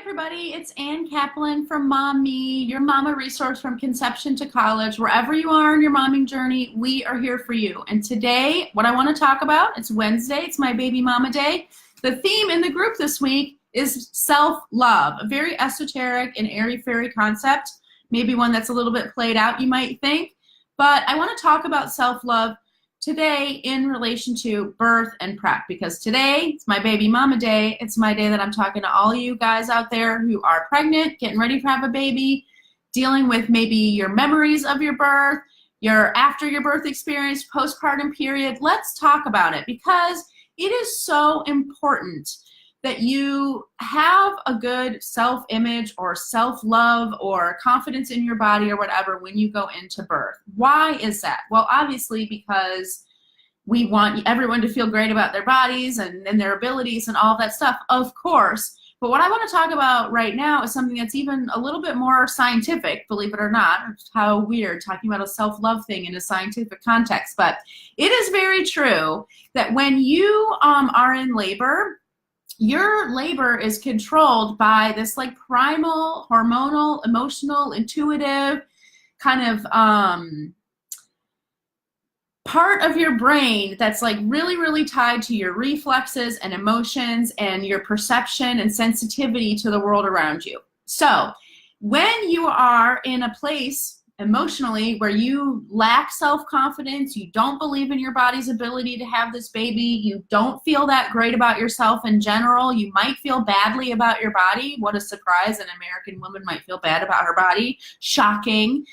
everybody, it's Ann Kaplan from Mommy, your mama resource from conception to college. Wherever you are in your momming journey, we are here for you. And today, what I want to talk about, it's Wednesday, it's my baby mama day. The theme in the group this week is self-love, a very esoteric and airy-fairy concept, maybe one that's a little bit played out, you might think. But I want to talk about self-love today in relation to birth and prep, because today it's my baby mama day. It's my day that I'm talking to all you guys out there who are pregnant, getting ready to have a baby, dealing with maybe your memories of your birth, your after your birth experience, postpartum period. Let's talk about it, because it is so important that you have a good self-image or self-love or confidence in your body or whatever when you go into birth. Why is that? Well, obviously because we want everyone to feel great about their bodies and their abilities and all of that stuff, of course. But what I want to talk about right now is something that's even a little bit more scientific, believe it or not. How weird, talking about a self-love thing in a scientific context. But it is very true that when you are in labor, your labor is controlled by this like primal, hormonal, emotional, intuitive kind of part of your brain that's like really, really tied to your reflexes and emotions and your perception and sensitivity to the world around you. So when you are in a place emotionally where you lack self-confidence, you don't believe in your body's ability to have this baby, you don't feel that great about yourself in general, you might feel badly about your body. What a surprise, an American woman might feel bad about her body. Shocking.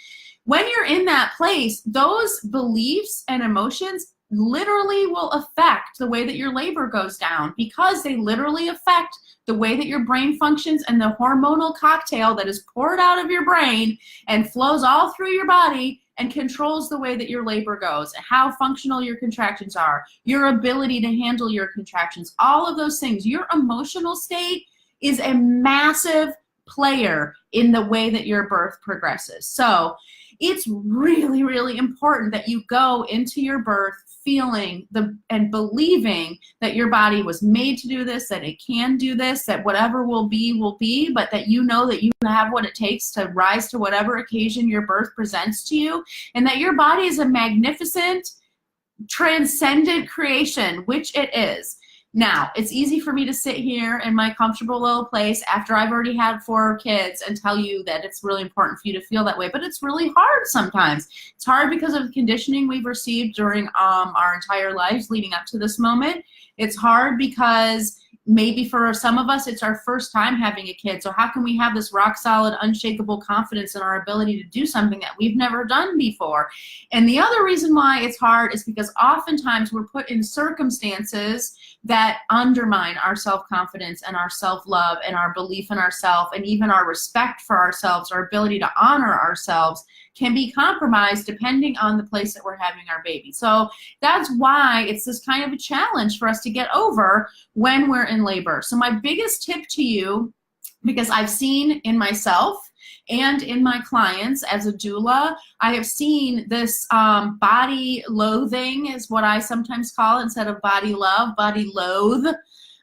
When you're in that place, those beliefs and emotions literally will affect the way that your labor goes down, because they literally affect the way that your brain functions and the hormonal cocktail that is poured out of your brain and flows all through your body and controls the way that your labor goes, how functional your contractions are, your ability to handle your contractions, all of those things. Your emotional state is a massive player in the way that your birth progresses. So it's really, really important that you go into your birth feeling and believing that your body was made to do this, that it can do this, that whatever will be, but that you know that you have what it takes to rise to whatever occasion your birth presents to you, and that your body is a magnificent, transcendent creation, which it is. Now, it's easy for me to sit here in my comfortable little place after I've already had 4 kids and tell you that it's really important for you to feel that way, but it's really hard sometimes. It's hard because of the conditioning we've received during our entire lives leading up to this moment. It's hard because maybe for some of us, it's our first time having a kid. So how can we have this rock solid, unshakable confidence in our ability to do something that we've never done before? And the other reason why it's hard is because oftentimes we're put in circumstances that undermine our self-confidence and our self-love and our belief in ourselves, and even our respect for ourselves, our ability to honor ourselves can be compromised depending on the place that we're having our baby. So that's why it's this kind of a challenge for us to get over when we're in labor. So my biggest tip to you, because I've seen in myself and in my clients as a doula, I have seen this body loathing is what I sometimes call it, instead of body love, body loathe.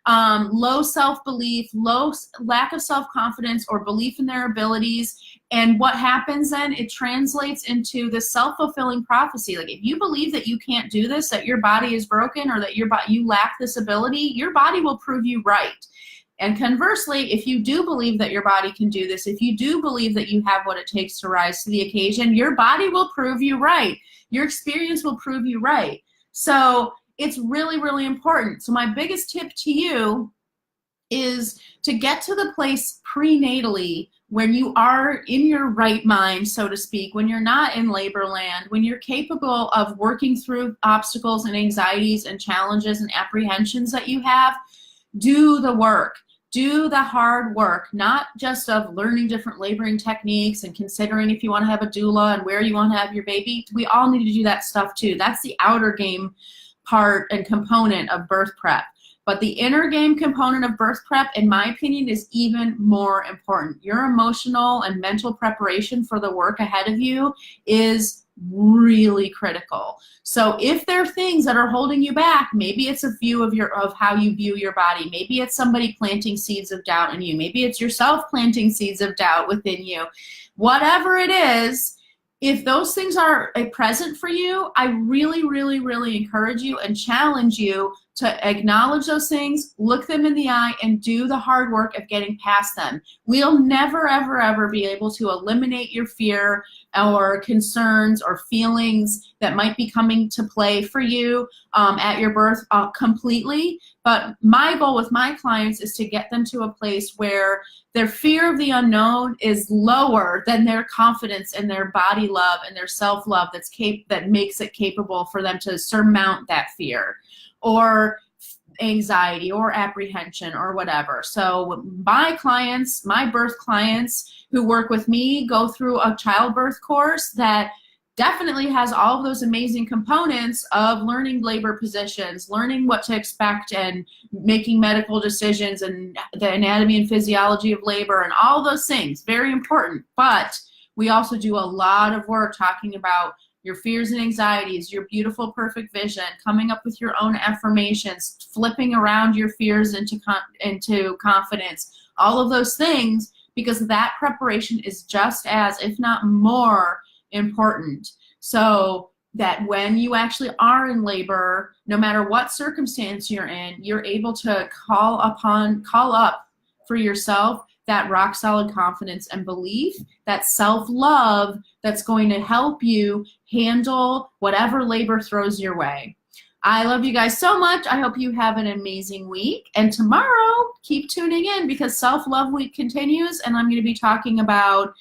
Low self-belief, lack of self-confidence or belief in their abilities. And what happens then, it translates into this self-fulfilling prophecy. Like if you believe that you can't do this, that your body is broken, or that you lack this ability, your body will prove you right. And conversely, if you do believe that your body can do this, if you do believe that you have what it takes to rise to the occasion, your body will prove you right. Your experience will prove you right. So it's really, really important. So my biggest tip to you is to get to the place prenatally when you are in your right mind, so to speak, when you're not in labor land, when you're capable of working through obstacles and anxieties and challenges and apprehensions that you have. Do the work. Do the hard work, not just of learning different laboring techniques and considering if you want to have a doula and where you want to have your baby. We all need to do that stuff too. That's the outer game part and component of birth prep. But the inner game component of birth prep, in my opinion, is even more important. Your emotional and mental preparation for the work ahead of you is really critical. So if there are things that are holding you back, maybe it's a view of how you view your body. Maybe it's somebody planting seeds of doubt in you. Maybe it's yourself planting seeds of doubt within you. Whatever it is, if those things are a present for you, I really, really, really encourage you and challenge you to acknowledge those things, look them in the eye, and do the hard work of getting past them. We'll never, ever, ever be able to eliminate your fear or concerns or feelings that might be coming to play for you at your birth completely. But my goal with my clients is to get them to a place where their fear of the unknown is lower than their confidence in their body love and their self-love that makes it capable for them to surmount that fear or anxiety or apprehension or whatever. So my clients, my birth clients who work with me, go through a childbirth course that definitely has all of those amazing components of learning labor positions, learning what to expect, and making medical decisions, and the anatomy and physiology of labor, and all those things. Very important. But we also do a lot of work talking about your fears and anxieties, your beautiful, perfect vision, coming up with your own affirmations, flipping around your fears into confidence, all of those things, because that preparation is just as, if not more, important. So that when you actually are in labor, no matter what circumstance you're in, you're able to call up for yourself that rock solid confidence and belief, that self-love that's going to help you handle whatever labor throws your way. I love you guys so much. I hope you have an amazing week. And tomorrow, keep tuning in because Self-Love Week continues, and I'm going to be talking about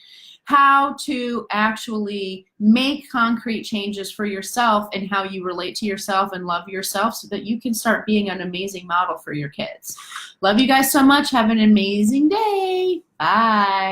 how to actually make concrete changes for yourself and how you relate to yourself and love yourself so that you can start being an amazing model for your kids. Love you guys so much. Have an amazing day. Bye.